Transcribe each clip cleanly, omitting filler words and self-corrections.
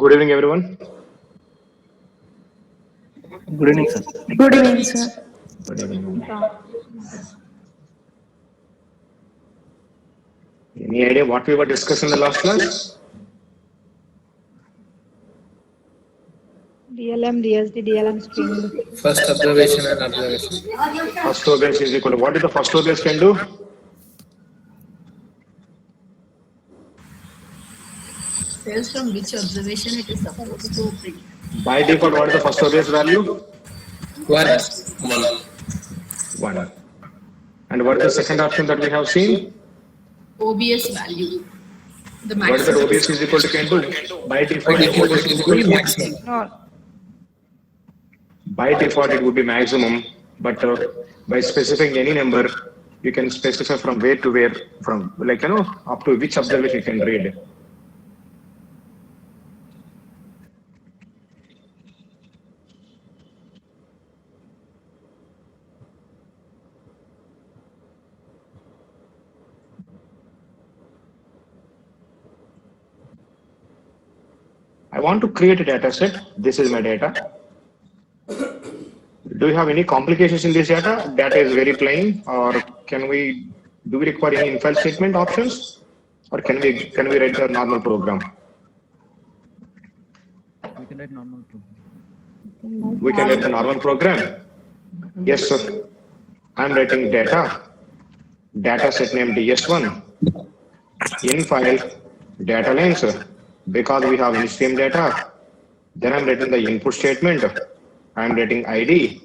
Good evening, everyone. Good evening, sir. Good evening, sir. Good evening. Any idea what we were discussing in the last class? DLM, DSD, DLM string. First observation and observation. First obvious is equal to what is the first obvious can do? Tells from which observation it is supposed to predict. By default, what is the first obvious value? One. 1. And what is the second option that we have seen? OBS value. The What is that maximum. obvious is equal to can do? By By default, default, obvious it is will equal be to maximum. No, by default it would be maximum, but by specifying any number, you can specify from where to where, from like up to which observation you can read. I want to create a data set. This is my data. Do you have any complications in this data? Data is very plain, or do we require any infile statement options, or can we write the normal program? We can write normal program. We can write the normal program. Yes, sir. I'm writing data set name ds1 in file data length because we have in stream data. Then I'm writing the input statement. I'm writing ID,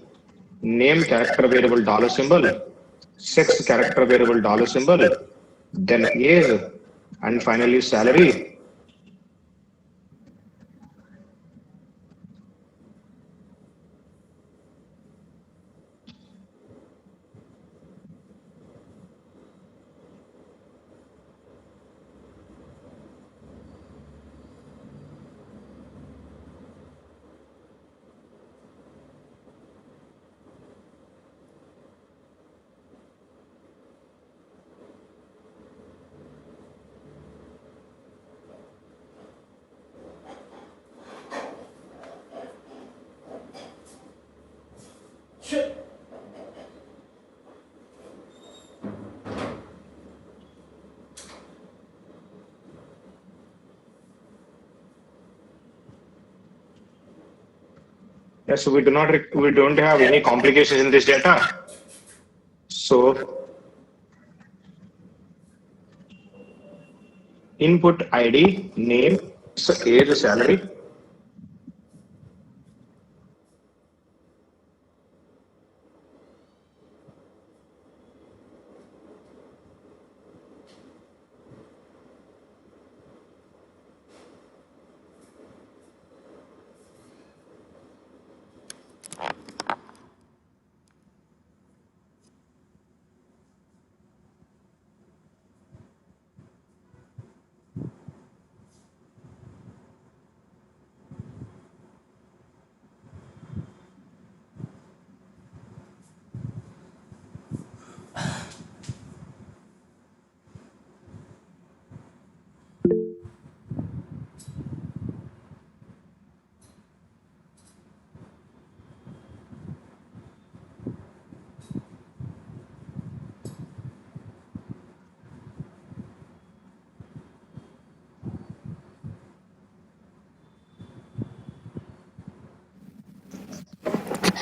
name character variable dollar symbol, sex character variable dollar symbol, then age, and finally salary. Yes, we don't have any complications in this data. So input ID, name, age, salary.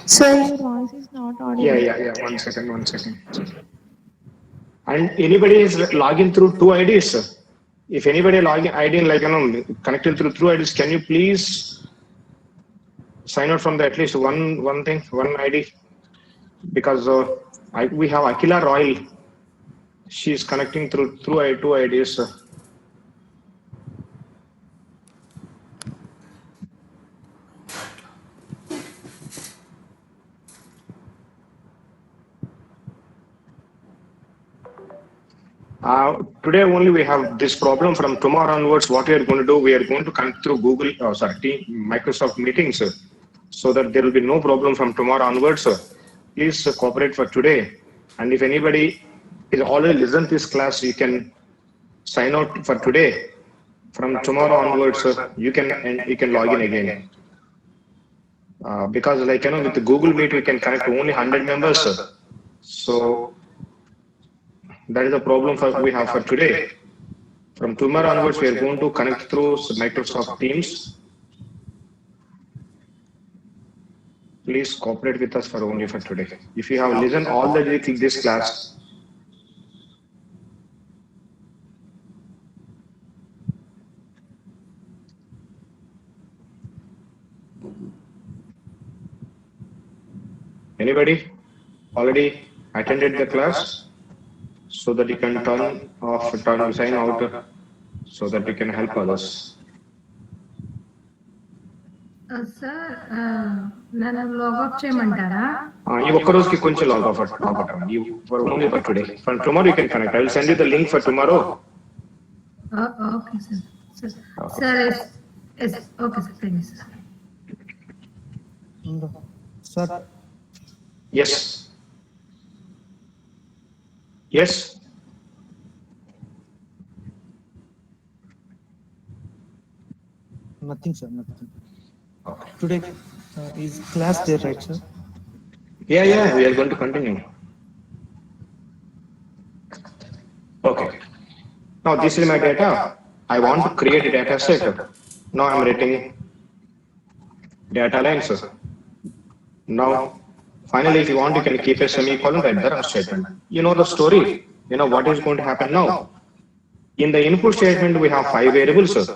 Sir, your voice is not audible. Yeah. 1 second. And anybody is logging through two IDs. If anybody login ID connected through IDs, can you please sign out from the at least one ID? Because we have Akila Royal. She is connecting through two IDs. Today only we have this problem. From tomorrow onwards, what we are going to do, we are going to connect through Microsoft Meetings, so that there will be no problem from tomorrow onwards. Please cooperate for today. And if anybody is already listened to this class, you can sign out for today. From tomorrow onwards, you can log in again. Because with the Google Meet, we can connect only 100 members. So that is the problem we have for today. From tomorrow onwards, we are going to connect through Microsoft Teams. Please cooperate with us for only for today. If you have listened all the way to this class, anybody already attended the class? So that you can sign out, so that we can help others. Sir, nana log out చేయమంటారా? You ఒక్క రోజుకి కొంచెం log off అవ్వండి. For only for today. From tomorrow you can connect. I will send you the link for tomorrow. Okay, sir. Sir, yes. Okay, sir. Thank you, sir. Sir, Yes. nothing, sir, nothing. Today is class there, right, sir? Yeah, we are going to continue. Okay. Now this is my data. I want to create a data set. Now I'm writing data lines. Now, finally, if you want, you can keep a semicolon right there on statement. You know the story. You know what is going to happen now. In the input statement, we have 5 variables.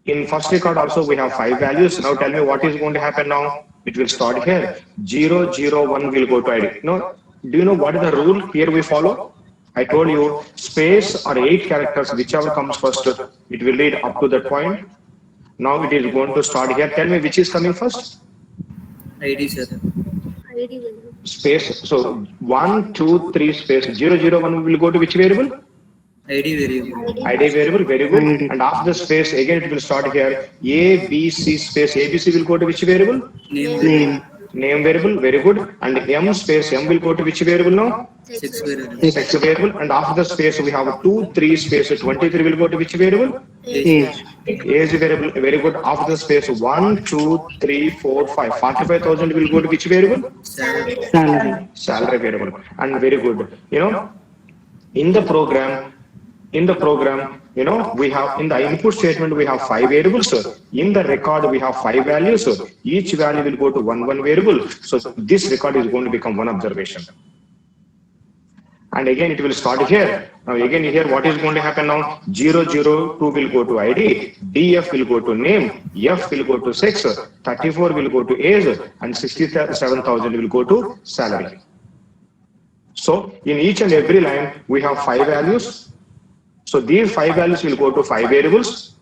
In first record also, we have 5 values. Now tell me what is going to happen now. It will start here. 0, 0, 1 will go to ID. No, do you know what is the rule here we follow? I told you space or 8 characters, whichever comes first, it will read up to that point. Now it is going to start here. Tell me which is coming first. ID, sir. Space. So 1, 2, 3 space 0, 0, 1 will go to which variable? ID variable. ID variable, very good. And after the space, again it will start here. A, B, C space ABC will go to which variable? Name variable, very good. And M space M will go to which variable now? Sex variable. Sex variable. And after the space, we have 2, 3 space 23 will go to which variable? Age variable, very good. After the space 1, 2, 3, 4, 5. 45,000 will go to which variable? Salary variable. And very good. In the program, we have in the input statement, we have 5 variables. In the record, we have 5 values. Each value will go to one variable. So this record is going to become one observation. And again, it will start here. Now again, here what is going to happen now? 0, 0, 2 will go to ID, DF will go to name, F will go to sex, 34 will go to age, and 67,000 will go to salary. So in each and every line, we have 5 values. So these 5 values will go to 5 variables,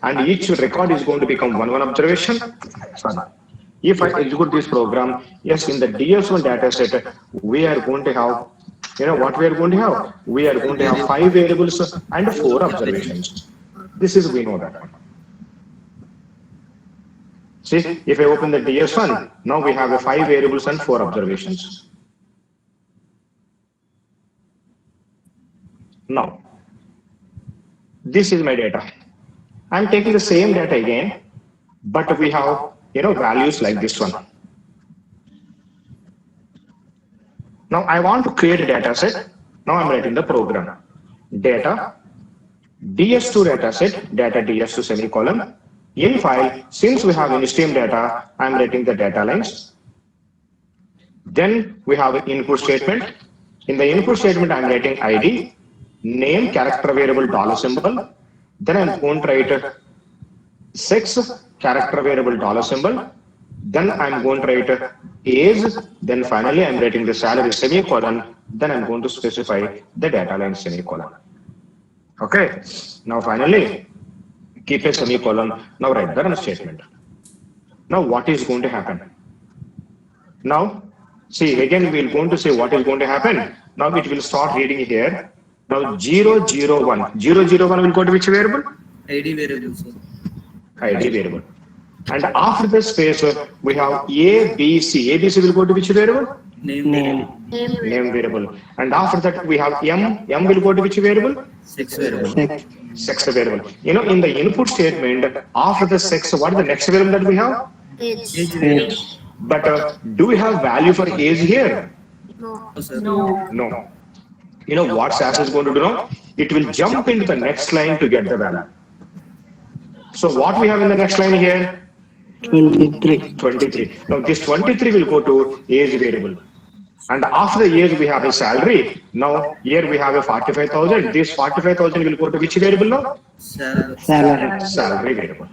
and each record is going to become one observation. If I execute this program, yes, in the DS1 data set, we are going to have, what we are going to have? We are going to have 5 variables and 4 observations. We know that one. See, if I open the DS1, now we have 5 variables and 4 observations. Now, this is my data. I'm taking the same data again, but we have values like this one. Now I want to create a data set. Now I'm writing the program. Data, DS2 data set, data DS2 semicolon. In file, since we have in-stream data, I'm writing the data lines. Then we have an input statement. In the input statement, I'm writing ID, name, character variable, dollar symbol. Then I'm going to write sex, character variable, dollar symbol. Then I'm going to write age. Then finally, I'm writing the salary semicolon. Then I'm going to specify the data line semicolon. Okay. Now finally, keep a semicolon. Now write the run statement. Now what is going to happen? Now, see, again, we're going to say what is going to happen. Now it will start reading here. Now 001. 001 will go to which variable? ID variable, sir. ID variable. And after the space, we have A, B, C. A, B, C will go to which variable? Name. Name variable. And after that, we have M. M will go to which variable? Sex variable. Sex variable. You know, in the input statement, after the sex, what is the next variable that we have? Age variable. But do we have value for age here? No, sir. No. You know what SAS is going to do now? It will jump into the next line to get the value. So what we have in the next line here? 23. Now this 23 will go to age variable. And after the age, we have a salary. Now here we have a 45,000. This 45,000 will go to which variable now? Salary variable.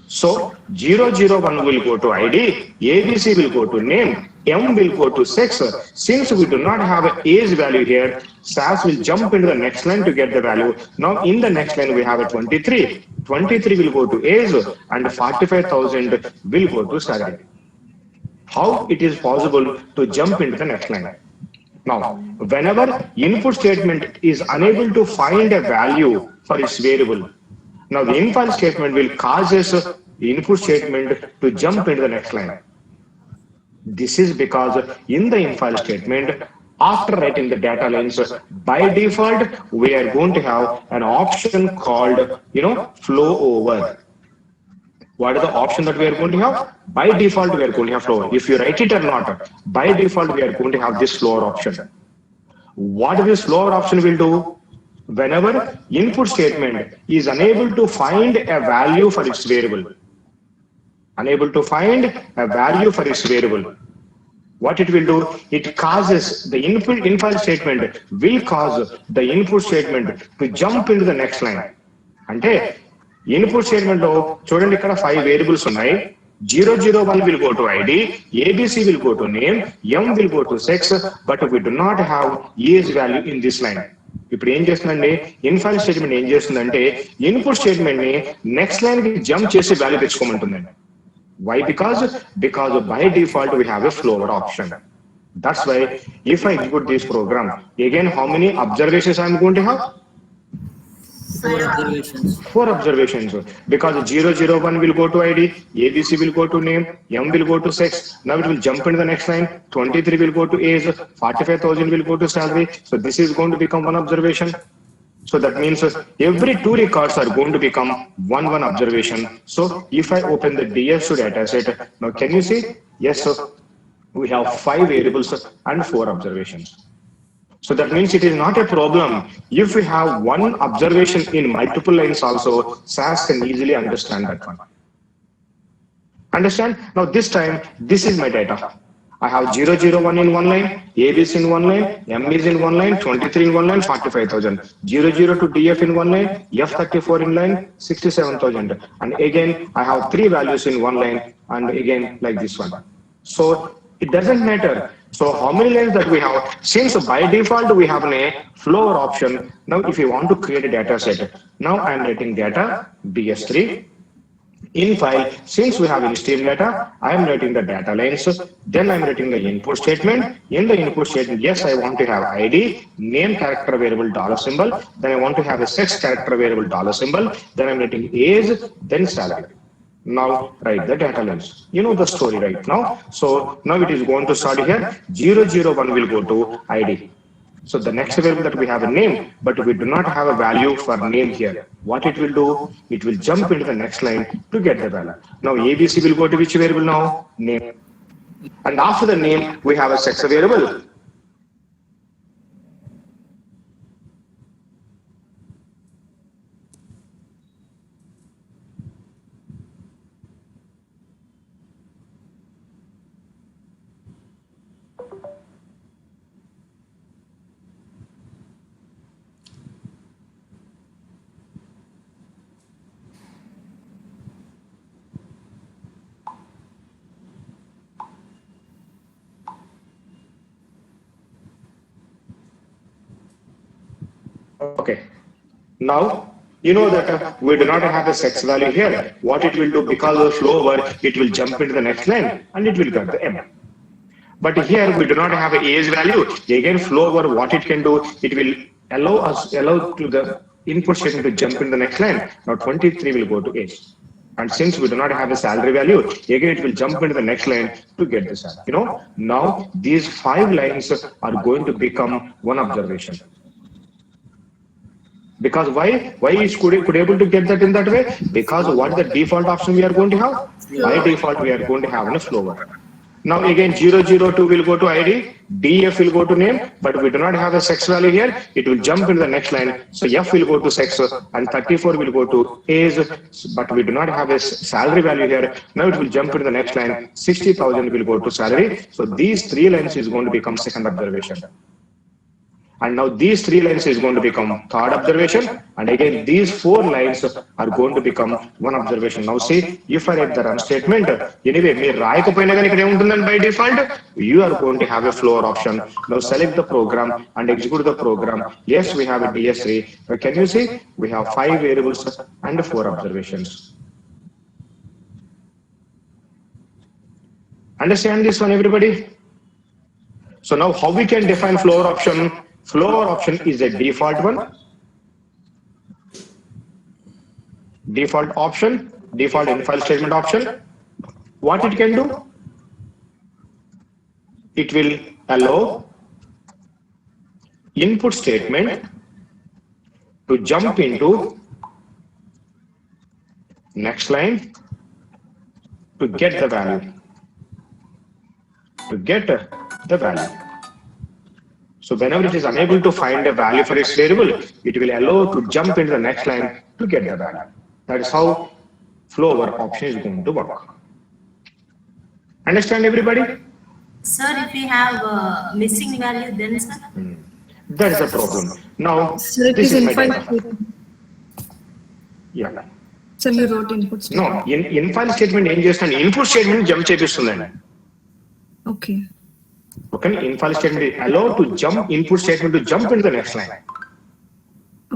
So 001 will go to ID, ABC will go to name, M will go to sex. Since we do not have an age value here, SAS will jump into the next line to get the value. Now in the next line we have a 23. 23 will go to age and 45,000 will go to salary. How it is possible to jump into the next line? Now, whenever input statement is unable to find a value for its variable, now the infile statement will cause this input statement to jump into the next line. This is because in the infile statement, after writing the data lines, by default, we are going to have an option called, flow over. What is the option that we are going to have? By default, we are going to have flow. If you write it or not, by default, we are going to have this floor option. What this floor option will do? Whenever input statement is unable to find a value for its variable, what it will do? It causes the infile statement will cause the input statement to jump into the next line. అంటే input statement లో చూడండి, ఇక్కడ 5 variables ఉన్నాయి. 001 will go to ID, ABC will go to name, M will go to sex, but we do not have age value in this line. ఇప్పుడు ఏం చేస్తుందండి, ఇన్ఫైల్ statement ఏం చేస్తుందంటే ఇన్పుట్ స్టేట్మెంట్ ని నెక్స్ట్ లైన్ కి జంప్ చేసి value తెచ్చుకోమంటుందండి. Why? Because by default we have a floor option. That's why if I execute this program, again how many observations I am going to have? 4 observations. Because 001 will go to ID, ABC will go to name, M will go to sex. Now it will jump into the next line. 23 will go to age, 45,000 will go to salary. So this is going to become 1 observation. So that means every 2 records are going to become one observation. So if I open the DS2 dataset, now can you see? Yes, sir. We have 5 variables and 4 observations. So that means it is not a problem. If we have 1 observation in multiple lines also, SAS can easily understand that one. Understand? Now this time, this is my data. I have 001 in 1 line, ABC in 1 line, M is in 1 line, 23 in 1 line, 45,000. 00 to DF in 1 line, F34 in line, 67,000. And again, I have 3 values in 1 line, and again like this one. So it doesn't matter. So how many lines that we have? Since by default we have a floor option. Now if you want to create a data set, now I am writing data DS3. In file, since we have in-stream data, I am writing the data lines. Then I am writing the input statement. In the input statement, yes, I want to have ID, name character variable dollar symbol. Then I want to have a sex character variable dollar symbol. Then I am writing age, then salary. Now write the data lines. You know the story right now. So now it is going to start here. 001 will go to ID. So the next variable that we have a name, but we do not have a value for name here. What it will do? It will jump into the next line to get the value. Now ABC will go to which variable now? Name. And after the name, we have a sex variable. Okay. Now, you know that we do not have a sex value here. What it will do, because of flow over, it will jump into the next line and it will get the M. But here we do not have an age value. Again, flow over, what it can do, it will allow to the input statement to jump in the next line. Now 23 will go to age. And since we do not have a salary value, again it will jump into the next line to get the salary. You know, now these 5 lines are going to become one observation. Because why is could able to get that in that way? Because what the default option we are going to have? By default we are going to have a flow. Now again 002 will go to ID, DF will go to name, but we do not have a sex value here. It will jump into the next line. So F will go to sex and 34 will go to age, but we do not have a salary value here. Now it will jump into the next line. 60,000 will go to salary. So these 3 lines is going to become second observation. And now these 3 lines is going to become third observation. And again, these 4 lines are going to become one observation. Now see, if I write the run statement, anyway, by default, you are going to have a floor option. Now select the program and execute the program. Yes, we have a DS3. But can you see? We have 5 variables and 4 observations. Understand this one, everybody? So now how we can define floor option? Floor option is a default one. Default option, default in-file statement option. What it can do? It will allow input statement to jump into next line to get the value. So whenever it is unable to find a value for its variable, it will allow to jump into the next line to get the value. That is how flow over option is going to work. Understand, everybody? Sir, if we have missing value, then sir? That is the problem. Now, Sir, it this is is my in-file data. statement. Yeah. Sir, you wrote input statement. No, in-file statement ఏం చేస్తాను input statement jump చేపిస్తుందండి. Okay. Okay, in-file statement allow to jump input statement to jump into the next line.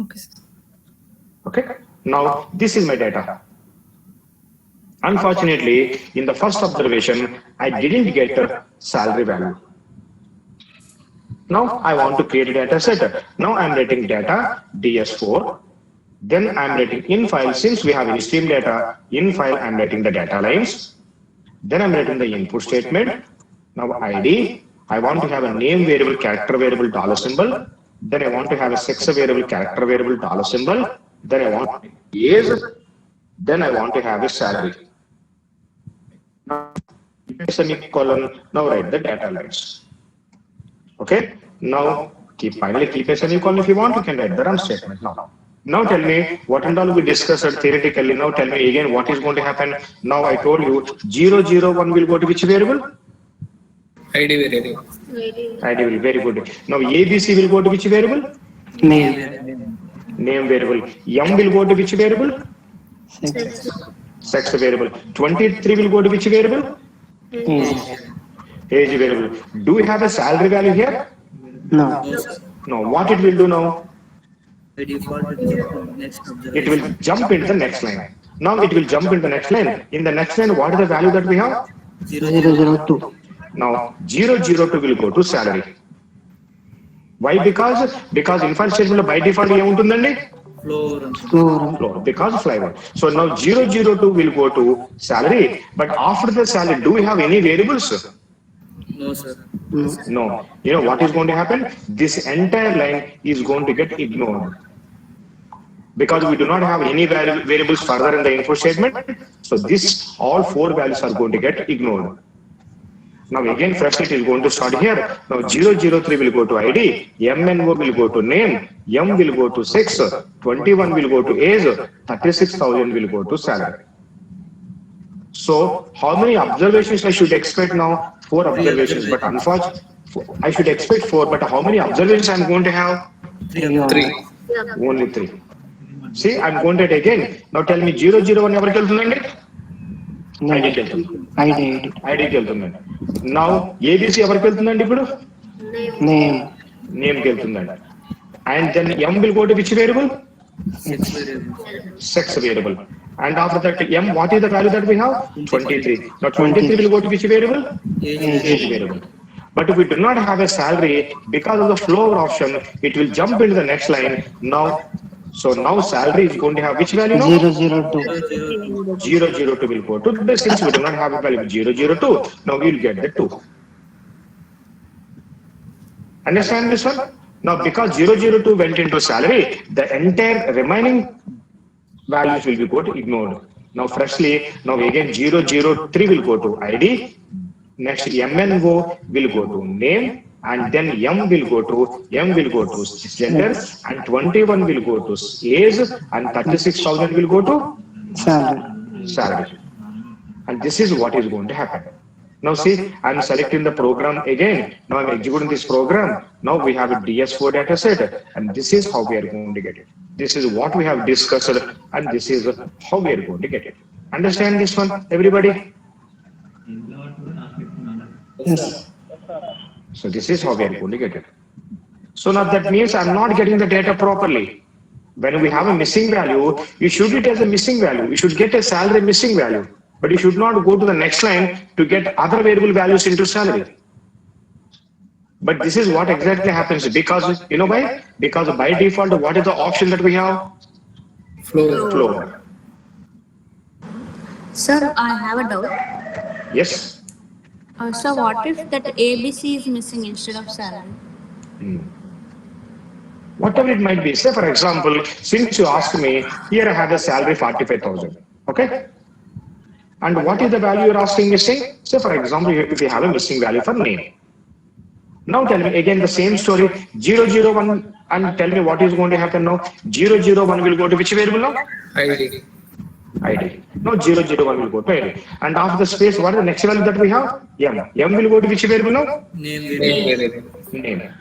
Okay, sir. Okay, now this is my data. Unfortunately, in the first observation, I didn't get a salary value. Now I want to create a data set. Now I'm writing data DS4. Then I'm writing in file. Since we have in stream data, in file I'm writing the data lines. Then I'm writing the input statement. Now ID. I want to have a name variable, character variable, dollar symbol. Then I want to have a sex variable, character variable, dollar symbol. Then I want age. Then I want to have a salary. Now, semicolon. Now write the data lines. Okay. Now finally keep a semicolon if you want. You can write the run statement now. Now tell me what and all we discussed theoretically. Now tell me again what is going to happen. Now I told you 001 will go to which variable? ID variable. ID will very good. Now ABC will go to which variable? Name variable. M will go to which variable? Sex variable. 23 will go to which variable? Age variable. Do we have a salary value here? No. No. What it will do now? By default, It will jump into the next line. Now it will jump into the next line. In the next line, what is the value that we have? 002. Now 002 will go to salary. Why? Because in-file statement by default ఏముంటుందండి? Floor. Because flavor. So now 002 will go to salary. But after the salary, do we have any variables? No, sir. No. You know what is going to happen? This entire line is going to get ignored. Because we do not have any variables further in the input statement. So this all 4 values are going to get ignored. Now again fresh it is going to start here. Now 003 will go to ID, MNO will go to name, M will go to sex, 21 will go to age, 36,000 will go to salary. So how many observations I should expect now? 4 observations, but unfortunately I should expect 4, but how many observations I'm going to have? 3. Only 3. See, I'm going to it again. Now tell me 001 ఎవరికి వెళ్తుందండి? ఐడికి వెళ్తుంది. ఐడికి వెళ్తుందండి. Now ABC ఎవరికి వెళ్తుందండి ఇప్పుడు? నేమ్కి వెళ్తుందండి. And then M will go to which variable? 6 variables. Sex variable. And after that M, what is the value that we have? 23. Now 23 will go to which variable? Age variable. But if we do not have a salary, because of the floor option, it will jump into the next line. Now, so now salary is going to have which value now? 002. 002 will go to the, since we do not have a value 002, now we will get the 2. Understand this one? Now, because 002 went into salary, the entire remaining values will be ignored. Now, freshly, now again 003 will go to ID. Next, MNO will go to name, and then M will go to gender, and 21 will go to age, and 36,000 will go to salary. And this is what is going to happen. Now see, I'm selecting the program again. Now I'm executing this program. Now we have a DS4 data set, and this is how we are going to get it. This is what we have discussed, and this is how we are going to get it. Understand this one, everybody? Yes. So this is how we are going to get it. So now that means I'm not getting the data properly. When we have a missing value, you should get it as a missing value. You should get a salary missing value. But you should not go to the next line to get other variable values into salary. But this is what exactly happens because, you know why? Because by default, what is the option that we have? Floor. Sir, I have a doubt. Yes? So what if that ABC is missing instead of salary? Whatever it might be. Say, for example, since you asked me, here I have a salary 45,000. Okay? And what is the value you're asking missing? Say, for example, if you have a missing value for name. Now tell me again the same story, 001, and tell me what is going to happen now. 001 will go to which variable now? ID. ID. No, 001 will go to ID. And after the space, what is the next value that we have? M. M will go to which variable now? Name variable. Name.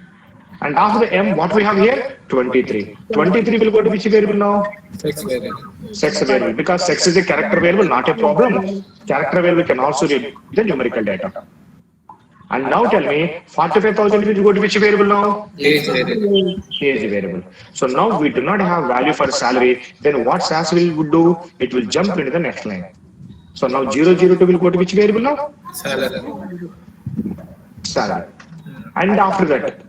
And after the M, what we have here? 23. 23 will go to which variable now? Sex variable. Sex variable. Because sex is a character variable, not a problem. Character variable can also read the numerical data. And now tell me, 45,000 will go to which variable now? Age variable. Age variable. So now we do not have value for salary. Then what SAS will do? It will jump into the next line. So now 002 will go to which variable now? Salary. Salary. And after that,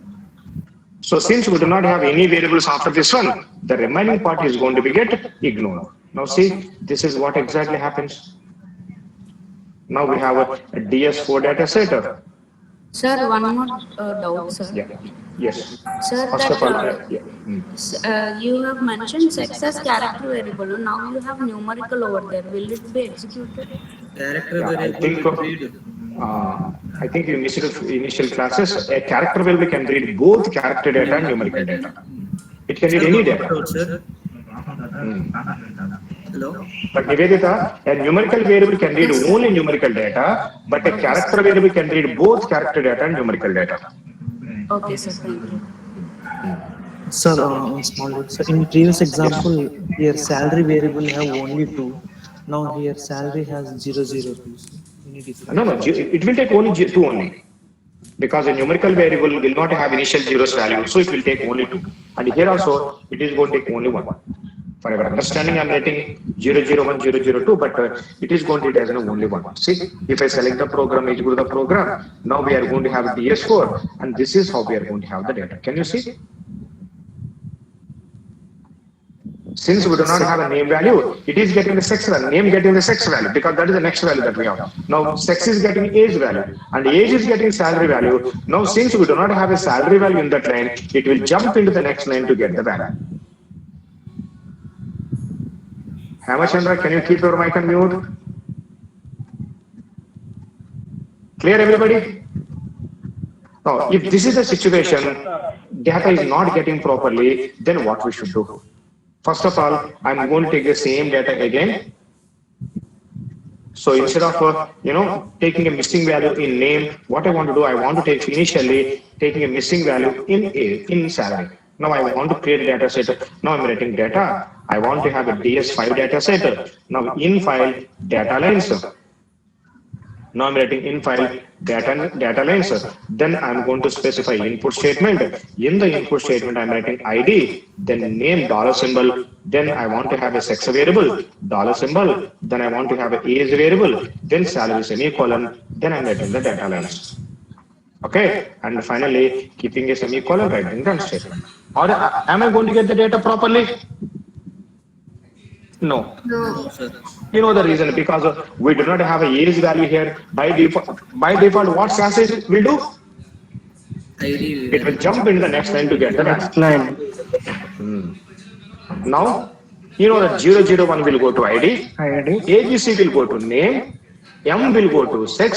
so since we do not have any variables after this one, the remaining part is going to be get ignored. Now see, this is what exactly happens. Now we have a DS4 data set. Sir, one more doubt, sir. Yeah. Yes. Sir, First of that you have mentioned sex as character variable. Now you have numerical over there. Will it be executed? Character Yeah, variable will read. I think you missed it initial classes. A character variable can read both character data and numerical data. It can read any data. Sir. Hello. But Nivedita, a numerical variable can read only numerical data, but a character variable can read both character data and numerical data. Okay, sir. Thank you. Sir, small note. So in previous example, here salary variable have only 2. Now here salary has 002. Any difference? No, it will take only 2 only. Because a numerical variable will not have initial zeros value, so it will take only 2. And here also, it is going to take only 1. For our understanding, I am writing 001, 002, but it is going to take as only 1. See, if I select the program, execute the program, now we are going to have DS4, and this is how we are going to have the data. Can you see? Since we do not have a name value, it is getting the sex value, name getting the sex value, because that is the next value that we have. Now, sex is getting age value, and age is getting salary value. Now, since we do not have a salary value in that line, it will jump into the next line to get the value. Hamachandra, can you keep your mic on mute? Clear, everybody? Now, if this is the situation, data is not getting properly, then what we should do? First of all, I'm going to take the same data again. So instead of, taking a missing value in name, what I want to do, I want to take initially taking a missing value in salary. Now I want to create a data set. Now I'm writing data. I want to have a DS5 data set. Now in file data lines. Now I'm writing in file data lines. Then I'm going to specify input statement. In the input statement, I'm writing ID, then name dollar symbol. Then I want to have a sex variable, dollar symbol. Then I want to have a age variable, then salary semicolon. Then I'm writing the data lines. Okay, and finally keeping a semicolon, writing run statement. Or am I going to get the data properly? No. No, sir. You know the reason, because we do not have a age value here. By default, what SAS will do? ID. It will jump into the next line to get the Next data. line. Now, you know that 001 will go to ID, ID. ABC will go to name, M will go to sex,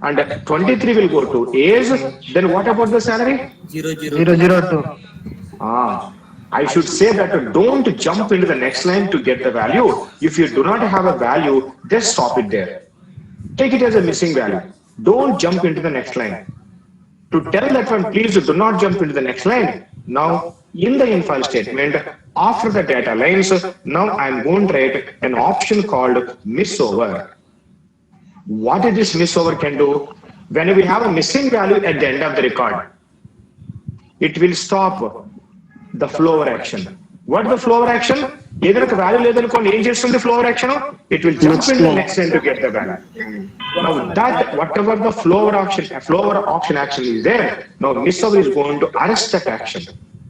and 23 will go to age. Then what about the salary? 002. I should say that don't jump into the next line to get the value. If you do not have a value, just stop it there. Take it as a missing value. Don't jump into the next line. To tell that one, please do not jump into the next line. Now, in the infile statement, after the data lines, now I'm going to write an option called missover. What is this missover can do? When we have a missing value at the end of the record, it will stop the flower action. What is the flower action? Either a value ledanukondi em chestundi flower action, it will jump into the next line to get the value. Now that whatever the flower auction action is there, now missover is going to arrest that action.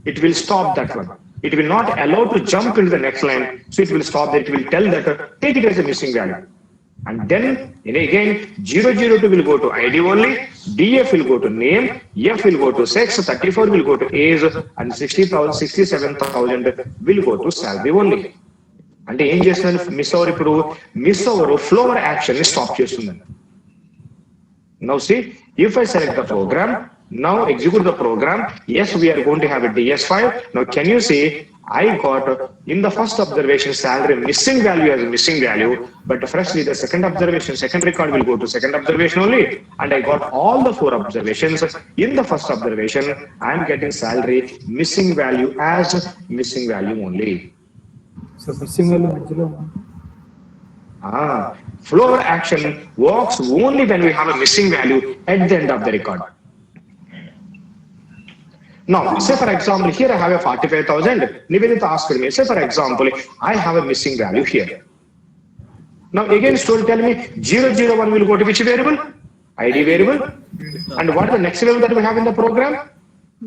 It will stop that one. It will not allow to jump into the next line, so it will stop that. It will tell that take it as a missing value. And then again 002 will go to ID only, DF will go to name, F will go to sex, 34 will go to age, and 60,000, 67,000 will go to salary only. అంటే ఏం చేస్తున్నాను miss ఇప్పుడు miss over flower action ని stop చేస్తుందండి. Now see, if I select the program, now execute the program, yes, we are going to have a DS5. Now can you see, I got in the first observation salary missing value as a missing value, but freshly the second observation, second record will go to second observation only, and I got all the 4 observations. In the first observation, I am getting salary missing value as missing value only. So missing value మధ్యలో Floor action works only when we have a missing value at the end of the record. Now, say for example, here I have a 45,000. Nivedita asked me, say for example, I have a missing value here. Now again, story tell me 001 will go to which variable? ID variable. And what is the next value that we have in the program?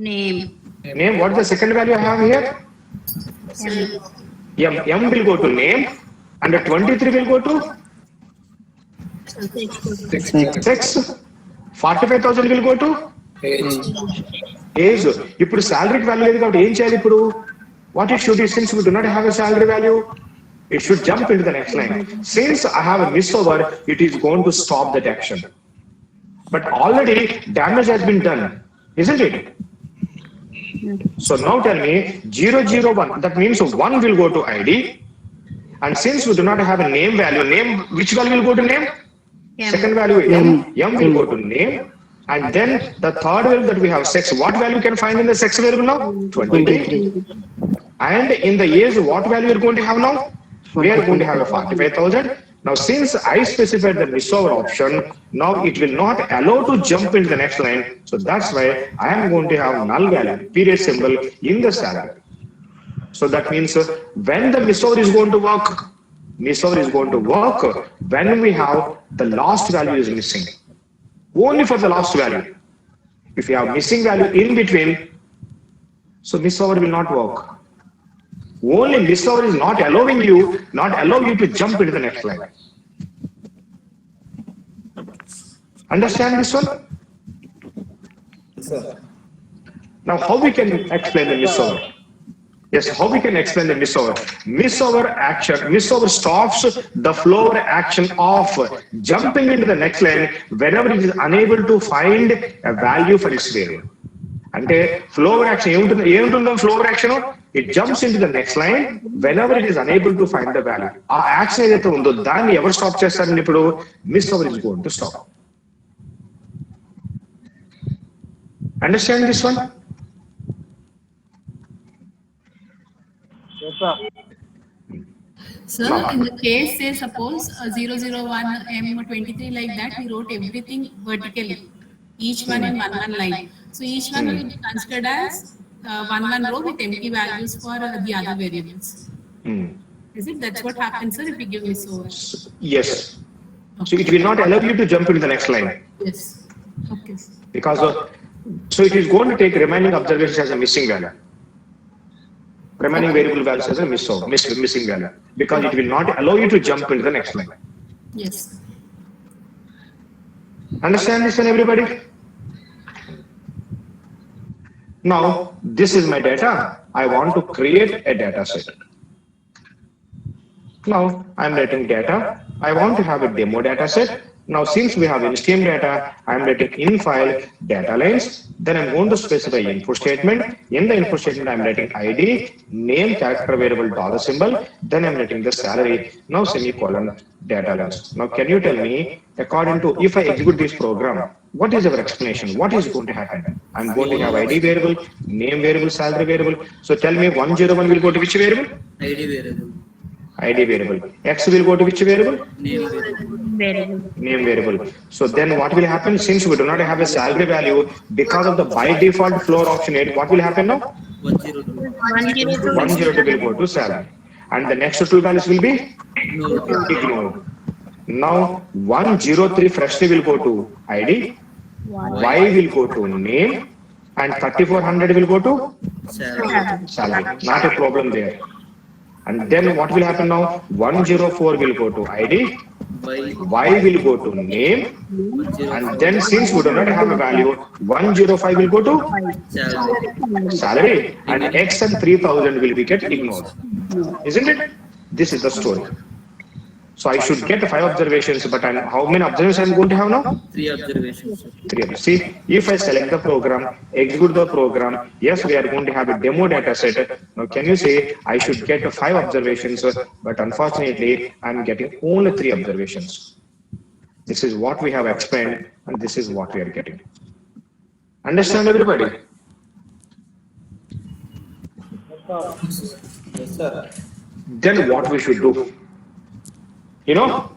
Name. Name. What is the second value I have here? M will go to name, and the 23 will go to sex. 45,000 will go to age. ఇప్పుడు salary value లేదు కాబట్టి ఏం చేయాలి ఇప్పుడు? What it should be, since we do not have a salary value, it should jump into the next line. Since I have a missover, it is going to stop that action. But already damage has been done, isn't it? So now tell me 001, that means 1 will go to ID, and since we do not have a name value, which value will go to name? M. Second value M will go to name, and then the third value that we have sex, what value can find in the sex variable now? 23. And in the age, what value we are going to have now? We are going to have a 45,000. Now since I specified the missover option, now it will not allow to jump into the next line. So that's why I am going to have null value, period symbol in the salary. So that means when the missover is going to work, missover is going to work when we have the last value is missing. Only for the last value. If you have missing value in between, so missover will not work. Only missover is not allow you to jump into the next line. Understand this one? Sir. Now how we can explain the missover? Yes, how we can explain the missover? Missover stops the floor action of jumping into the next line whenever it is unable to find a value for its variable. అంటే flower action ఏముంటుందో flower action it jumps into the next line whenever it is unable to find the value. ఆ action ఏదైతే ఉందో దాన్ని ఎవరు stop చేస్తారని ఇప్పుడు miss over is going to stop. Understand this one? Sir, in the case, say suppose 001 M23 like that, we wrote everything vertically, each one in one line. So each one will be considered as one row with empty values for the other variables. Is it? That's what happens, sir, if we give misover. Yes. So it will not allow you to jump into the next line. Yes. Okay. Sir. Because so it is going to take remaining observations as a missing value. Remaining variable values as a missing value. Because it will not allow you to jump into the next line. Yes. Understand this one, everybody? Now, this is my data. I want to create a data set. Now, I'm writing data. I want to have a demo data set. Now, since we have NSTM data, I'm writing in file data lines. Then I'm going to specify input statement. In the input statement, I'm writing ID, name, character variable, dollar symbol. Then I'm writing the salary. Now, semicolon, data lines. Now, can you tell me, according to, if I execute this program, what is our explanation? What is going to happen? I'm going to have ID variable, name variable, salary variable. So tell me 101 will go to which variable? ID variable. ID variable. X will go to which variable? Name variable. Name variable. So then what will happen? Since we do not have a salary value, because of the by default floor option 8, what will happen now? 102. 102 will go to salary. And the next two values will be No. ignored. Now 103 freshly will go to ID, Y will go to name, and 3400 will go to salary. Not a problem there. And then what will happen now? 104 will go to ID, Y will go to name, and then since we do not have a value, 105 will go to salary, and X and 3000 will be get ignored. Isn't it? This is the story. So I should get 5 observations, but how many observations I'm going to have now? 3 observations. 3. See, if I select the program, execute the program, yes, we are going to have a demo data set. Now, can you say I should get 5 observations, but unfortunately, I'm getting only 3 observations. This is what we have explained, and this is what we are getting. Understand, everybody? Yes, sir. Then what we should do? You know,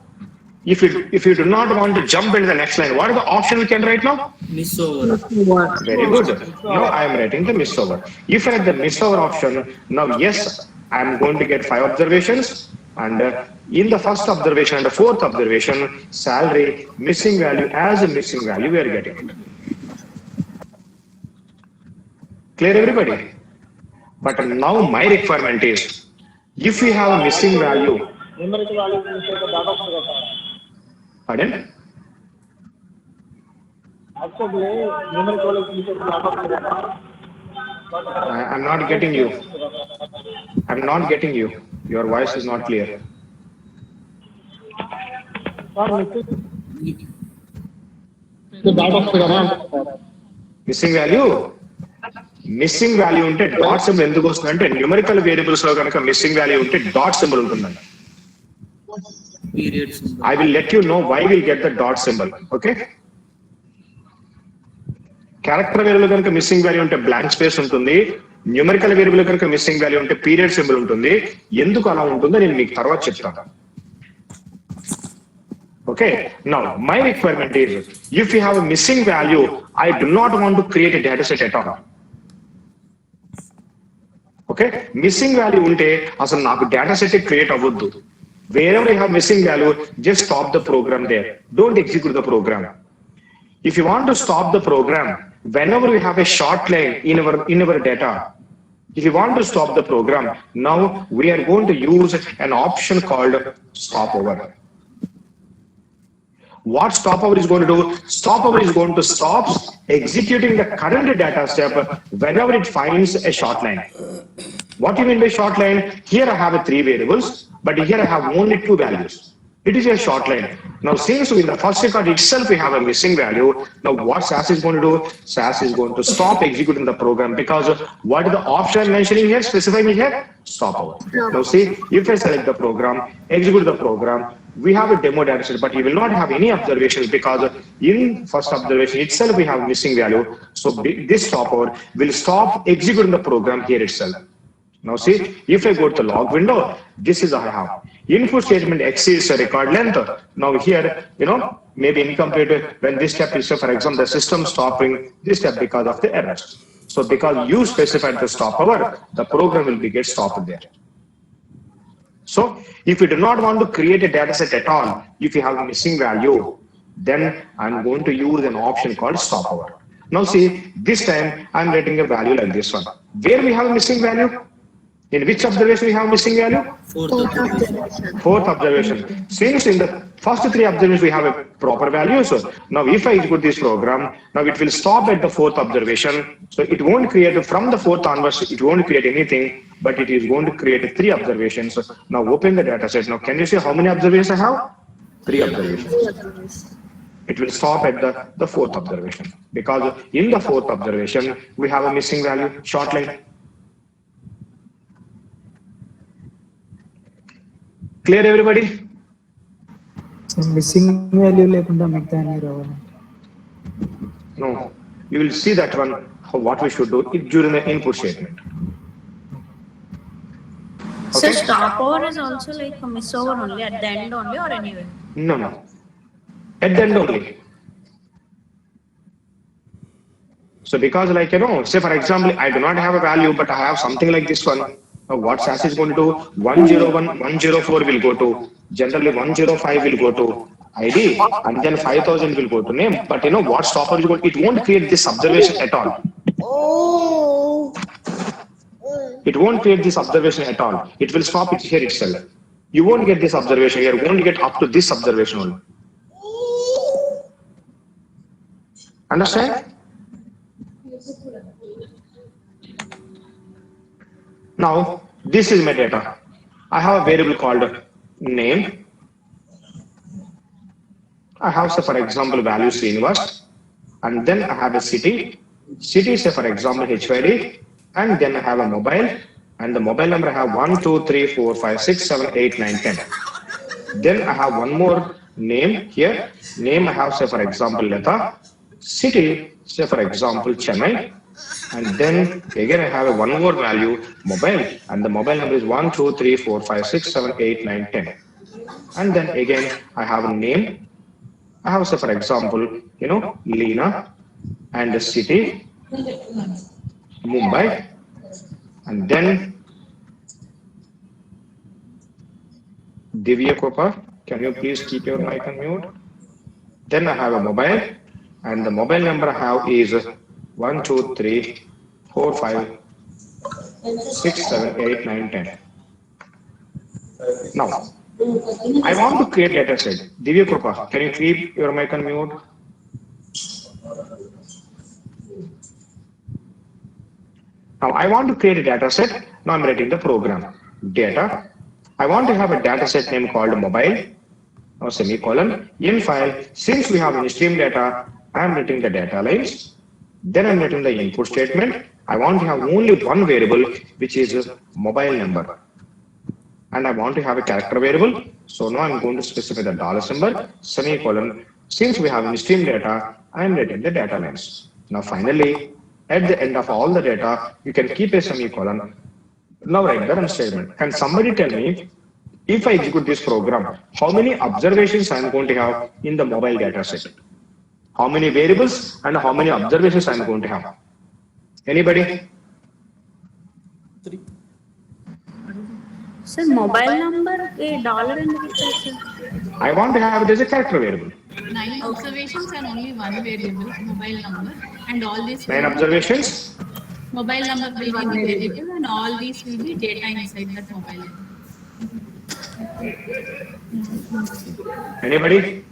if you do not want to jump into the next line, what is the option we can write now? Miss over. Very good. Now I am writing the miss over. If I have the miss over option, now yes, I am going to get 5 observations, and in the first observation and the fourth observation, salary missing value as a missing value we are getting it. Clear, everybody? But now my requirement is, if we have a missing value, pardon? I'm not getting you. I'm not getting you. Your voice is not clear. Missing value? Missing value unte dot symbol enduku ostundante numerical variables lo ganaka missing value unte dot symbol untundandi. Period symbol. I will let you know why we'll get the dot symbol. Okay? Character variable ganaka missing value unte blank space ఉంటుంది. Numerical variable ganaka missing value unte period symbol ఉంటుంది. ఎందుకు అలా ఉంటుందో నేను మీకు తర్వాత చెప్తాను. Okay? Now, my requirement is, if you have a missing value, I do not want to create a data set at all. Okay? Missing value unte asalu naaku data set create avvuddu. Wherever you have missing value, just stop the program there. Don't execute the program. If you want to stop the program, whenever we have a short line in our data, if you want to stop the program, now we are going to use an option called stopover. What stopover is going to do? Stopover is going to stop executing the current data step whenever it finds a short line. What do you mean by short line? Here I have 3 variables, but here I have only 2 values. It is a short line. Now, since in the first record itself we have a missing value, now what SAS is going to do? SAS is going to stop executing the program, because what is the option mentioning here, specifying here? Stopover. Now see, if I select the program, execute the program, we have a demo data set, but we will not have any observations, because in first observation itself we have missing value. So this stopover will stop executing the program here itself. Now see, if I go to the log window, this is I have. Input statement X is a record length. Now here, maybe incomplete when this step is, for example, the system stopping this step because of the errors. So because you specified the stop hour, the program will be get stopped there. So if you do not want to create a data set at all, if you have a missing value, then I'm going to use an option called stop hour. Now see, this time I'm writing a value like this one. Where we have a missing value? In which observation we have missing value? Fourth observation. Fourth observation. Since in the first three observations we have a proper value, so now if I execute this program, now it will stop at the fourth observation. So it won't create from the fourth onwards, it won't create anything, but it is going to create three observations. Now open the data set. Now can you see how many observations I have? Three observations. It will stop at the fourth observation because in the fourth observation we have a missing value, short line. Clear everybody? Missing value లేకుండా మిగతా అన్ని రావాలి. No, you will see that one, what we should do during the input statement. So Okay? stop over is also like a miss over only at the end only or anywhere? No. At the end only. So because say for example, I do not have a value, but I have something like this one. Now what SAS is going to do? 101, 104 will go to, generally 105 will go to ID, and then 5000 will go to name. But what stopper is going, it won't create this observation at all. It won't create this observation at all. It will stop it here itself. You won't get this observation here, you won't get up to this observation only. Understand? Now, this is my data. I have a variable called name. I have, say, for example, value Srinivas, and then I have a city. City, say, for example, HYD, and then I have a mobile, and the mobile number I have 1, 2, 3, 4, 5, 6, 7, 8, 9, 10. Then I have one more name here. Name I have, say, for example, Lata. City, say, for example, Chennai. And then again I have a one more value, mobile, and the mobile number is 1, 2, 3, 4, 5, 6, 7, 8, 9, 10. And then again I have a name. I have, say, for example, Leena, and the city, Mumbai, and then Divya Kopa. Can you please keep your mic on mute? Then I have a mobile, and the mobile number I have is 1, 2, 3, 4, 5, 6, 7, 8, 9, 10. Now, I want to create data set. Divya Krupa, can you keep your mic on mute? Now, I want to create a data set. Now, I'm writing the program. Data. I want to have a data set name called mobile. Now, semicolon. In file, since we have in stream data, I'm writing the data lines. Then I'm writing the input statement. I want to have only one variable, which is mobile number. And I want to have a character variable. So now I'm going to specify the dollar symbol, semicolon. Since we have in stream data, I'm writing the data lines. Now finally, at the end of all the data, you can keep a semicolon. Now write the run statement. Can somebody tell me, if I execute this program, how many observations I'm going to have in the mobile data set? How many variables and how many observations I'm going to have? Anybody? Sir, mobile number, dollar and sir. I want to have it as a character variable. 9 observations and only one variable, mobile number, and all these 9 observations. mobile number will be the variable, and all these will be data inside that mobile number. Anybody?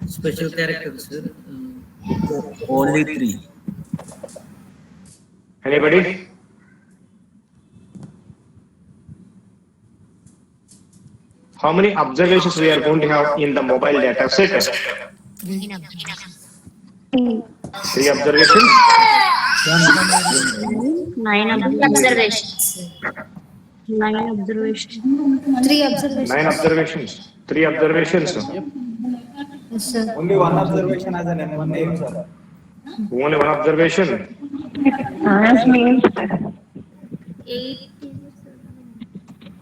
Special characters, sir. Only 3. Anybody? How many observations we are going to have in the mobile data set? 3 observations. 9 observations. 9 observations. 3 observations. 9 observations. 3 observations. Yes, sir. Only one observation as one name, sir. Only one observation. 8.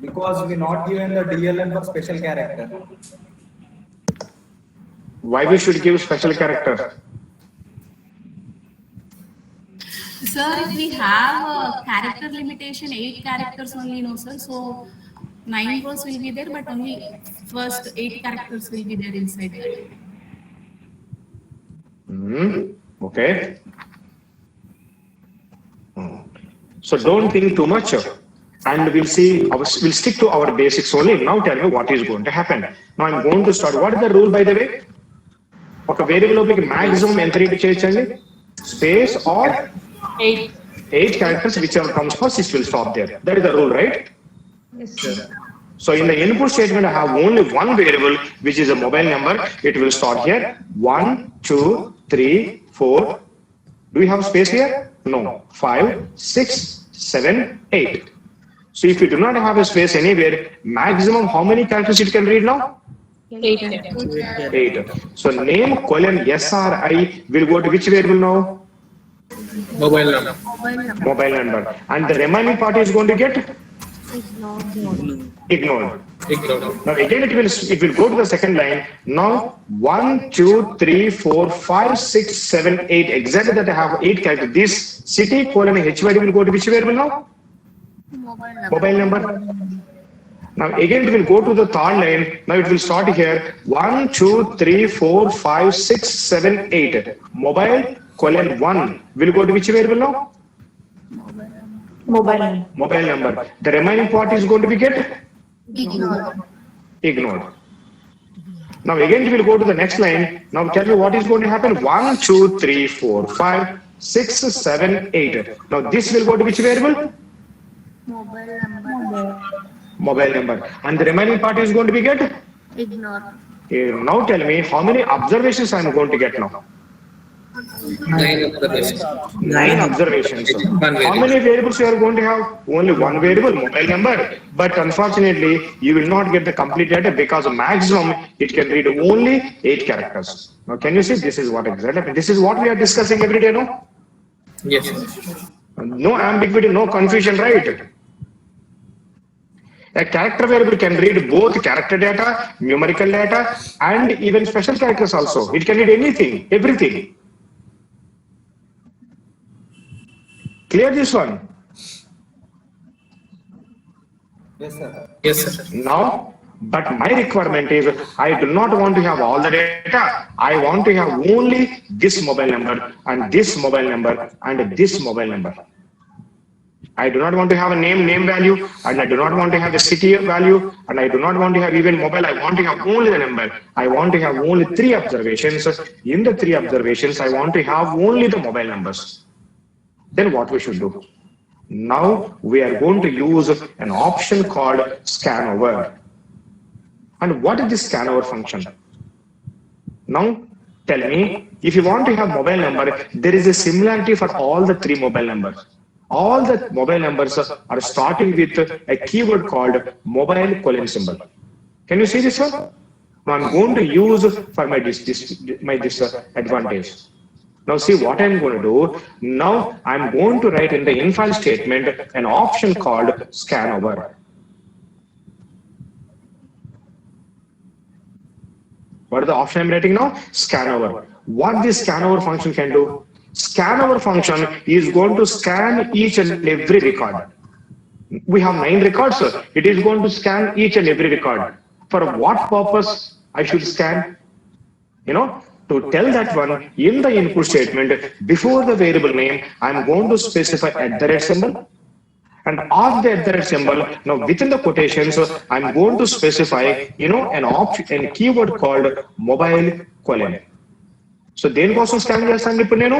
Because we not given the DLN for special character. Why we should give special character? Sir, if we have a character limitation, 8 characters only, no, sir. So 9 rows will be there, but only first 8 characters will be there inside that. Okay. So don't think too much, and we'll stick to our basics only. Now tell me what is going to happen. Now I'm going to start. What is the rule, by the way? ఒక variable maximum ఎంత read చేయొచ్చండి? Space or 8 characters, whichever comes first, it will stop there. That is the rule, right? Yes, sir. So in the input statement, I have only one variable, which is a mobile number. It will start here. 1, 2, 3, 4. Do we have space here? No. 5, 6, 7, 8. So if you do not have a space anywhere, maximum how many characters it can read now? 8. So name colon SRI will go to which variable now? Mobile number. Mobile number. And the remaining part is going to get ignored. Now again it will go to the second line. Now 1, 2, 3, 4, 5, 6, 7, 8. Exactly that I have 8 characters. This city colon HYD will go to which variable now? Mobile number. Now again it will go to the third line. Now it will start here. 1, 2, 3, 4, 5, 6, 7, 8. Mobile colon 1 will go to which variable now? Mobile number. The remaining part is going to be get ignored. Now again it will go to the next line. Now tell me what is going to happen. 1, 2, 3, 4, 5, 6, 7, 8. Now this will go to which variable? Mobile number. And the remaining part is going to be get Ignore. Now tell me how many observations I am going to get now. 9 observations. 9 observations. One How many variables you are going to have? Only one variable, mobile number. But unfortunately, you will not get the complete data because maximum it can read only 8 characters. Now, can you see this is what exactly? This is what we are discussing every day, no? Yes. No ambiguity, no confusion, right? A character variable can read both character data, numerical data, and even special characters also. It can read anything, everything. Clear this one? Yes, sir. Yes, sir. Now, but my requirement is I do not want to have all the data. I want to have only this mobile number and this mobile number and this mobile number. I do not want to have a name value, and I do not want to have a city value, and I do not want to have even mobile. I want to have only the number. I want to have only 3 observations. In the 3 observations, I want to have only the mobile numbers. Then what we should do? Now we are going to use an option called scan over. And what is this scan over function? Now tell me, if you want to have mobile number, there is a similarity for all the 3 mobile numbers. All the mobile numbers are starting with a keyword called mobile colon symbol. Can you see this one? Now I'm going to use for my this advantage. Now see what I'm going to do. Now I'm going to write in the infile statement an option called scan over. What is the option I'm writing now? Scan over. What this scan over function can do? Scan over function is going to scan each and every record. We have 9 records, sir. It is going to scan each and every record. For what purpose I should scan? You know, to tell that one in the input statement, before the variable name, I'm going to specify @ symbol. And after the @ symbol, now within the quotations, I'm going to specify, an keyword called mobile colon. So దేనికోసం scan చేస్తాను ఇప్పుడు నేను?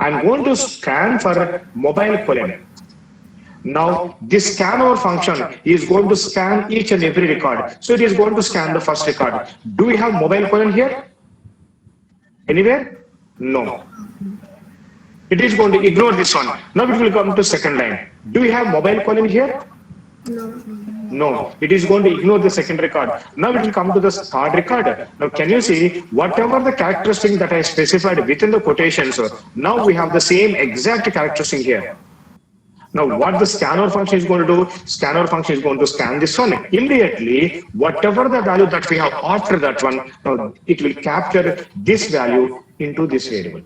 I'm going to scan for mobile colon. Now this scan over function is going to scan each and every record. So it is going to scan the first record. Do we have mobile colon here? Anywhere? No. It is going to ignore this one. Now it will come to second line. Do we have mobile colon here? No, it is going to ignore the second record. Now it will come to the third record. Now can you see whatever the characteristic that I specified within the quotations, now we have the same exact characteristic here. Now, what the scanner function is going to do? Scanner function is going to scan this one. Immediately, whatever the value that we have after that one, now it will capture this value into this variable.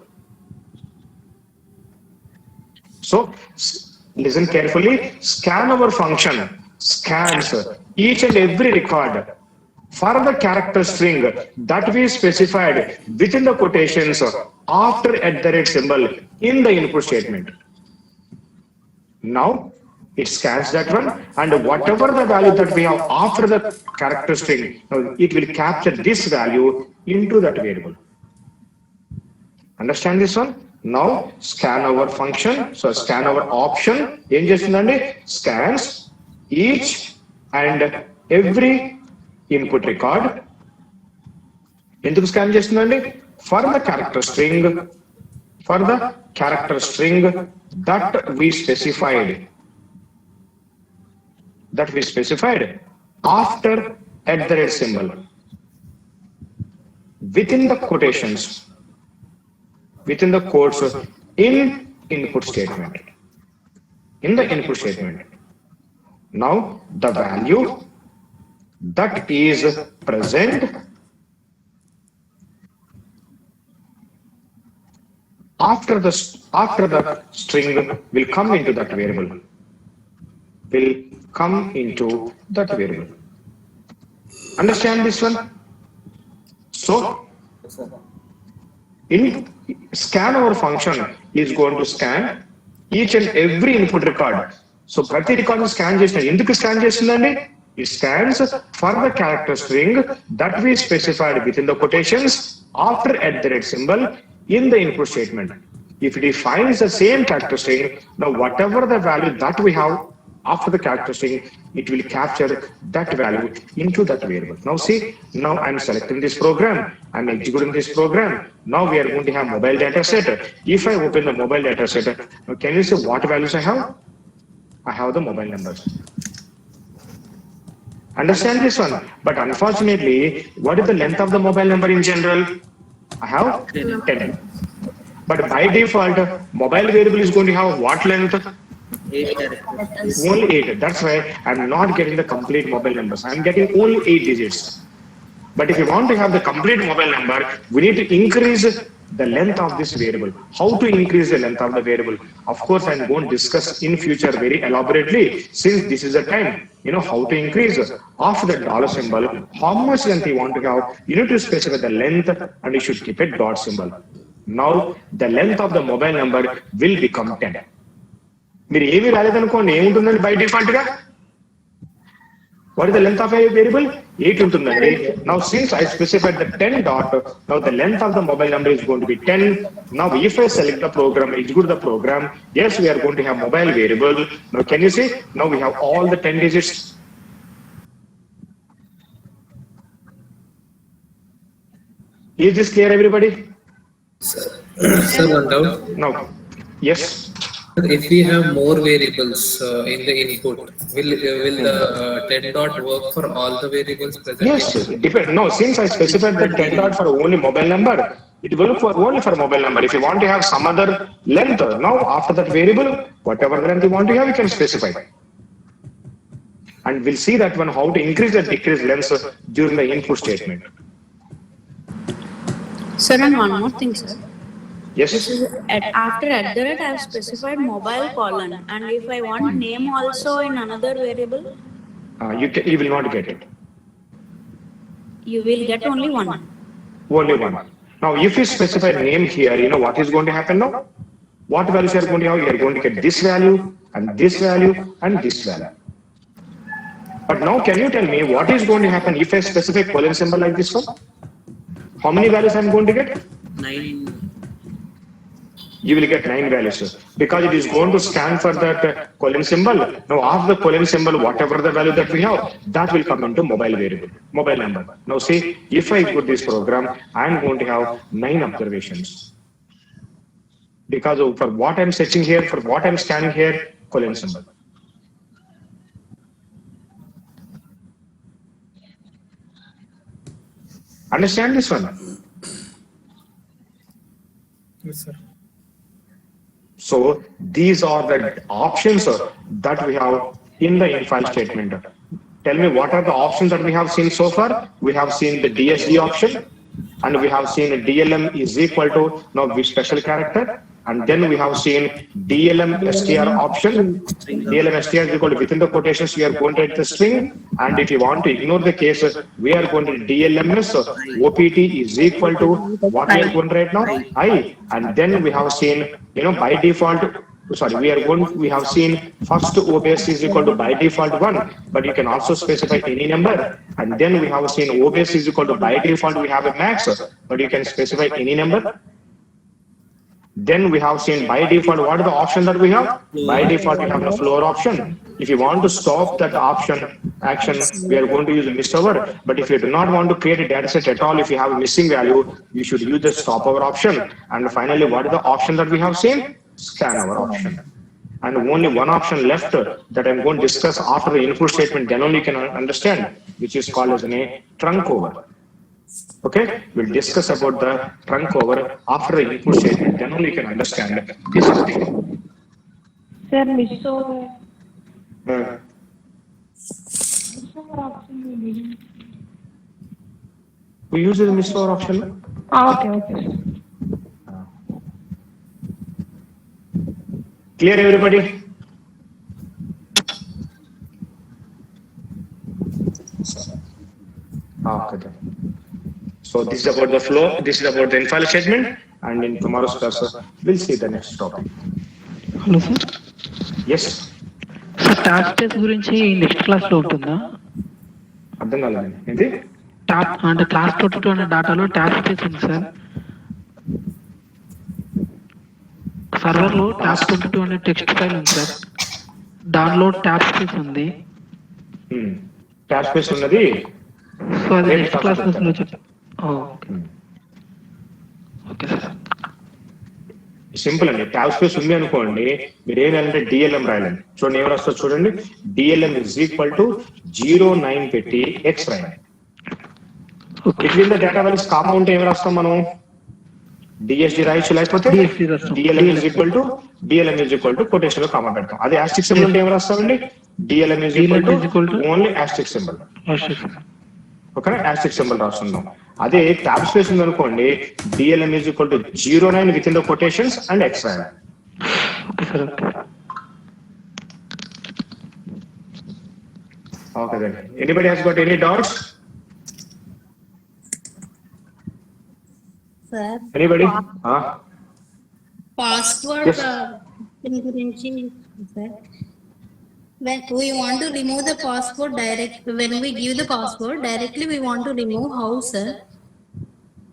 So, listen carefully. Scan our function scans each and every record for the character string that we specified within the quotations after @ symbol in the input statement. Now, it scans that one, and whatever the value that we have after the character string, it will capture this value into that variable. Understand this one? Now, scan our function. So, scan our option. Em chestundandi? Scans each and every input record. Enduku scan chestundandi? For the character string, that we specified, after @ symbol within the quotations, within the quotes in input statement. In the input statement. Now, the value that is present after the string will come into that variable. Understand this one? So, in scan our function is going to scan each and every input record. So, prati record scan చేస్తుంది. ఎందుకు scan చేస్తుందండి? It scans for the character string that we specified within the quotations after @ symbol in the input statement. If it finds the same character string, now whatever the value that we have after the character string, it will capture that value into that variable. Now see, now I'm selecting this program, I'm executing this program. Now we are going to have mobile data set. If I open the mobile data set, now can you see what values I have? I have the mobile numbers. Understand this one? But unfortunately, what is the length of the mobile number in general? I have 10. But by default, mobile variable is going to have what length? 8 characters. Only 8. That's why I'm not getting the complete mobile numbers. I'm getting only 8 digits. But if you want to have the complete mobile number, we need to increase the length of this variable. How to increase the length of the variable? Of course, I'm going to discuss in future very elaborately, since this is the time. You know how to increase after the dollar symbol, how much length you want to have. You need to specify the length and you should keep a dot symbol. Now, the length of the mobile number will become 10. మీరు ఏమి రాలేదనుకోండి, ఏముంటుందండి by default గా? What is the length of a variable? 8 ఉంటుందండి. Now since I specified the 10 dot, now the length of the mobile number is going to be 10. Now if I select the program, execute the program, yes, we are going to have mobile variable. Now can you see? Now we have all the 10 digits. Is this clear, everybody? Sir, one doubt. Now, yes. If we have more variables in the input, will the 10 dot work for all the variables present? Yes, depend. No, since I specified the 10 dot for only mobile number, it will for only for mobile number. If you want to have some other length, now after that variable, whatever length you want to have, you can specify. And we'll see that one how to increase or decrease length during the input statement. Sir, and one more thing, sir. Yes. After @ I have specified mobile colon, and if I want name also in another variable, You will not get it. you will get only one. Only one. Now, if you specify name here, you know what is going to happen now? What values you are going to have? You are going to get this value and this value and this value. But now, can you tell me what is going to happen if I specify colon symbol like this one? How many values I am going to get? 9. You will get 9 values because it is going to scan for that colon symbol. Now, after the colon symbol, whatever the value that we have, that will come into mobile variable, mobile number. Now, see, if I put this program, I am going to have 9 observations because for what I'm searching here, for what I'm scanning here, colon symbol. Understand this one? Yes, sir. So these are the options that we have in the infile statement. Tell me, what are the options that we have seen so far? We have seen the DSD option, and we have seen DLM is equal to now with special character, and then we have seen DLM STR option. DLM STR is equal to within the quotations we are going to write the string, and if you want to ignore the case, we are going to DLMS OPT is equal to what we are going to write now, I, and then we have seen, by default, sorry, we have seen first OBS is equal to by default 1, but you can also specify any number, and then we have seen OBS is equal to by default we have a max, but you can specify any number. Then we have seen by default, what are the options that we have? By default, we have the floor option. If you want to stop that action, we are going to use the miss over. But if you do not want to create a data set at all, if you have a missing value, you should use the stop over option. And finally, what is the option that we have seen? Scan over option. And only one option left that I'm going to discuss after the input statement, then only you can understand, which is called as a trunk over. Okay, we'll discuss about the trunk over after the input statement, then only you can understand this thing. Sir, miss over. We use the miss over option. Okay. Clear, everybody? Okay. So this is about the flow, this is about the infile statement, and in tomorrow's class, we'll see the next topic. Hello sir. Yes. Sir tab space గురించి next class లో ఉంటుందా? అర్థం కాలేదండి. ఏంటి? Tab అంటే class 22 అనే డేటాలో tab space ఉంది సార్. సర్వర్ లో ట్యాబ్ 22 అనే టెక్స్ట్ ఫైల్ ఉంది సార్. దానిలో ట్యాబ్ స్పేస్ ఉంది. ట్యాబ్ స్పేస్ ఉన్నది. సో అది నెక్స్ట్ క్లాస్ లో చెప్తాను. Okay sir. సింపుల్ అండి. ట్యాబ్ స్పేస్ ఉంది అనుకోండి, మీరు ఏం రాయాలంటే డిఎల్ఎం రాయాలండి. చూడండి ఏం రాస్తారు చూడండి, డిఎల్ఎం ఇస్ ఈక్వల్ టు 09 పెట్టి ఎక్స్ రాయాలి. Between the data values comma ఉంటే ఏం రాస్తాం మనం? డిఎస్డి రాయొచ్చు, లేకపోతే DLM is equal to quotation లో కామా పెడతాం. అదే యాస్టిక్ సింబల్ ఉంటే ఏం రాస్తామండి? DLM is equal to only asterisk symbol. ఓకేనా? యాస్టిక్ సింబల్ రాస్తున్నాం. అదే ట్యాబ్ స్పేస్ ఉంది అనుకోండి, DLM is equal to 09 within the quotations and x రాయాలి. Okay then. Anybody has got any doubts? Sir. Anybody? Password గురించి sir. When we want to remove the password when we give the password directly, we want to remove how, sir?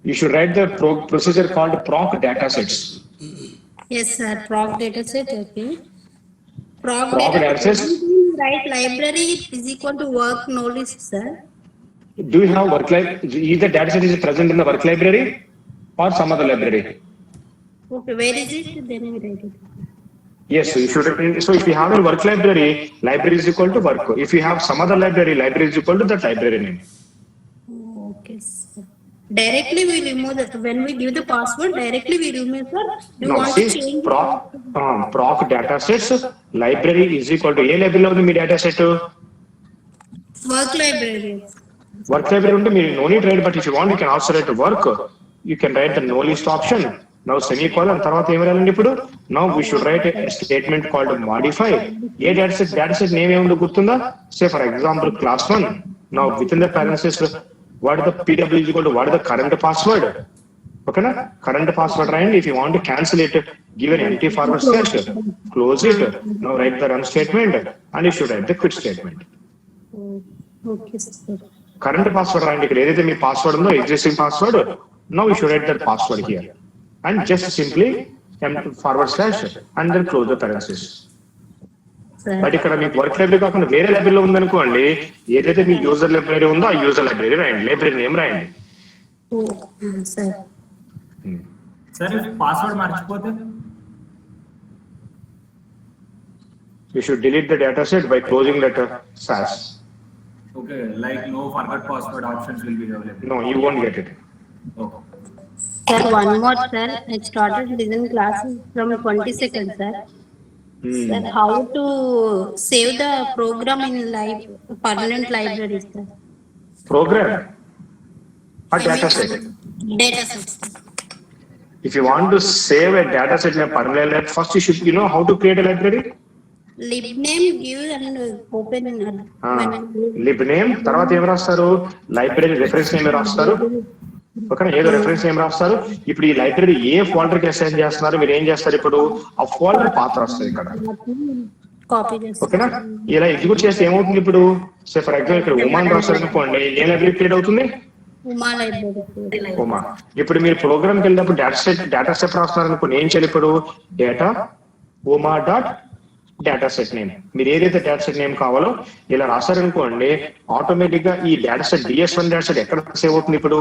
You should write the procedure called proc datasets. Yes, sir. Proc dataset. Okay. Proc datasets. Write library is equal to work no list, sir. Do you have work library? Either dataset is present in the work library or some other library. Okay, where is it? Then we write it. Yes, so you should. So if you have a work library, library is equal to work. If you have some other library, library is equal to that library name. Okay, sir. Directly we remove that. When we give the password, directly we remove, sir. Do you want to change? Proc datasets library is equal to a library of the dataset. Work library. Work library unte meer no need write, but if you want, you can also write work. You can write the no list option. Now semicolon తర్వాత ఏం రాయాలండి ఇప్పుడు? Now we should write a statement called modify. A dataset name ఏముందో గుర్తుందా? Say for example class 1. Now within the parenthesis, what is the PW is equal to what is the current password? Okay na? Current password రాయండి. If you want to cancel it, give an empty forward slash, close it. Now write the run statement and you should write the quit statement. Okay, sir. Current password రాయండి. ఇక్కడ ఏదైతే మీ password ఉందో existing password, now you should write that password here. And just simply forward slash and then close the parenthesis. But ఇక్కడ మీకు work library కాకుండా వేరే లైబ్రరీలో ఉందనుకోండి, ఏదైతే మీ యూజర్ లైబ్రరీ ఉందో ఆ యూజర్ లైబ్రరీ రాయండి, లైబ్రరీ నేమ్ రాయండి. సార్ పాస్వర్డ్ మర్చిపోతే You should delete the data set by closing that SAS. Okay, like no forgot password options will be available. No, you won't get it. Okay. Sir, one more, sir. I started listening classes from 22nd, sir. Sir, how to save the program in permanent library, sir? Program or I data set. mean, data sets. If you want to save a data set in a parallel lab, first you know how to create a library. Libname give and open lib name తర్వాత ఏం రాస్తారు, library reference name రాస్తారు, ఓకేనా, ఏదో reference name రాస్తారు. ఇప్పుడు ఈ library ఏ folder కి అసైన్ చేస్తున్నారు, మీరు ఏం చేస్తారు, ఇప్పుడు ఆ ఫోల్డర్ పాత్ రాస్తారు ఇక్కడ, కాపీ ఓకేనా. చేస్తారు. ఇలా ఎగ్జిక్యూట్ చేస్తే ఏమవుతుంది, ఇప్పుడు సే ఫర్ ఎగ్జాంపుల్ ఇక్కడ ఉమాన్ రాస్తారు అనుకోండి, ఏ లైబ్రరీ క్రియేట్ అవుతుంది, ఉమా లైబ్రరీ. ఉమా. ఇప్పుడు మీరు ప్రోగ్రామ్ కి వెళ్ళినప్పుడు డేటా సెట్ రాస్తున్నారు అనుకోండి, ఏం చేయాలి ఇప్పుడు, data Uma dot data set name, మీరు ఏదైతే డేటా సెట్ నేమ్ కావాలో ఇలా రాశారనుకోండి, ఆటోమేటిక్ గా ఈ data set DS1 data set ఎక్కడ సేవ్ అవుతుంది, ఇప్పుడు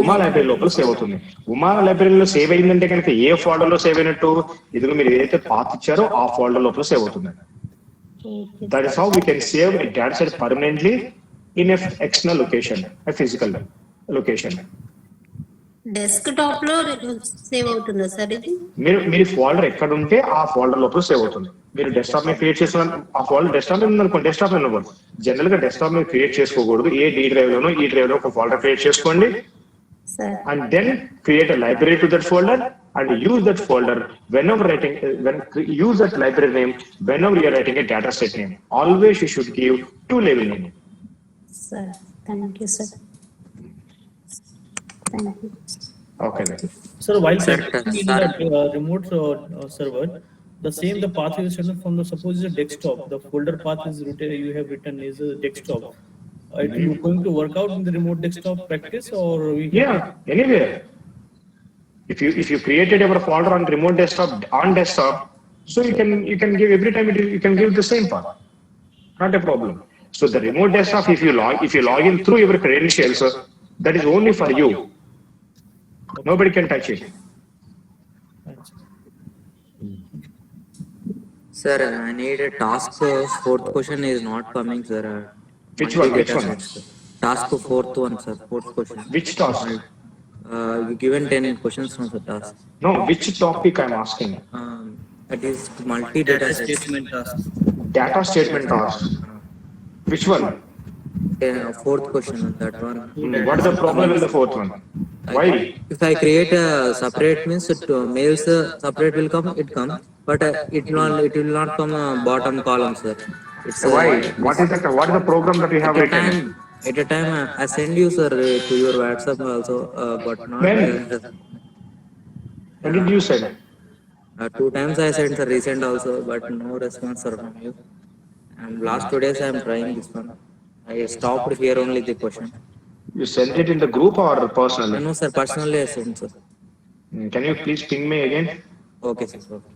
ఉమా లైబ్రరీ లోపల సేవ్ అవుతుంది. ఉమా లైబ్రరీలో సేవ్ అయిందంటే కనుక ఏ ఫోల్డర్ లో సేవ్ అయినట్టు, ఇదిగో మీరు ఏదైతే పాత్ ఇచ్చారో ఆ ఫోల్డర్ లోపల సేవ్ అవుతుంది. That is how we can save a data set permanently in a external location, a physical location. Desktop లో సేవ్ అవుతుందా సార్ ఇది? మీరు ఫోల్డర్ ఎక్కడ ఉంటే ఆ ఫోల్డర్ లోపల సేవ్ అవుతుంది. మీరు డెస్క్టాప్ మీద క్రియేట్ చేసిన ఆ ఫోల్డర్ డెస్క్టాప్ మీద ఉందనుకోండి, డెస్క్టాప్ మీద ఉండకూడదు. జనరల్ గా డెస్క్టాప్ మీద క్రియేట్ చేసుకోకూడదు. ఏ D డ్రైవ్ లోనో ఈ డ్రైవ్ లో ఒక ఫోల్డర్ క్రియేట్ చేసుకోండి, and then create a library to that folder and use that folder whenever writing, use that library name whenever you are writing a data set name. Always you should give two label name. Sir, thank you, sir. Thank you. Okay then. Sir, while setting in the remote server, the same the path is written from the suppose is a desktop. The folder path is written, you have written is a desktop. It will going to work out in the remote desktop practice, or we Yeah, anywhere. If you created your folder on remote desktop, so you can give every time you can give the same path, not a problem. So the remote desktop, if you log in through your credentials, that is only for you. Nobody can touch it. Sir, I need a task. Fourth question is not coming, sir. Which one? Which one? Task fourth one, sir. Fourth question. Which task? You given 10 questions from the task. No, which topic I'm asking? It is multi-data statement task. Data statement task. Which one? Fourth question, that one. What is the problem with the fourth one? Why? If I create a separate means mails separate will come, it comes, but it will not come bottom column, sir. It's Why? What is the program that you have written? At a time I send you, sir, to your WhatsApp also, but not. When? When did you send? 2 times I sent, sir, recent also, but no response, sir, from you. And last 2 days I am trying this one. I stopped here only the question. You sent it in the group or personally? No, sir, personally I sent, sir. Can you please ping me again? Okay, sir. Okay.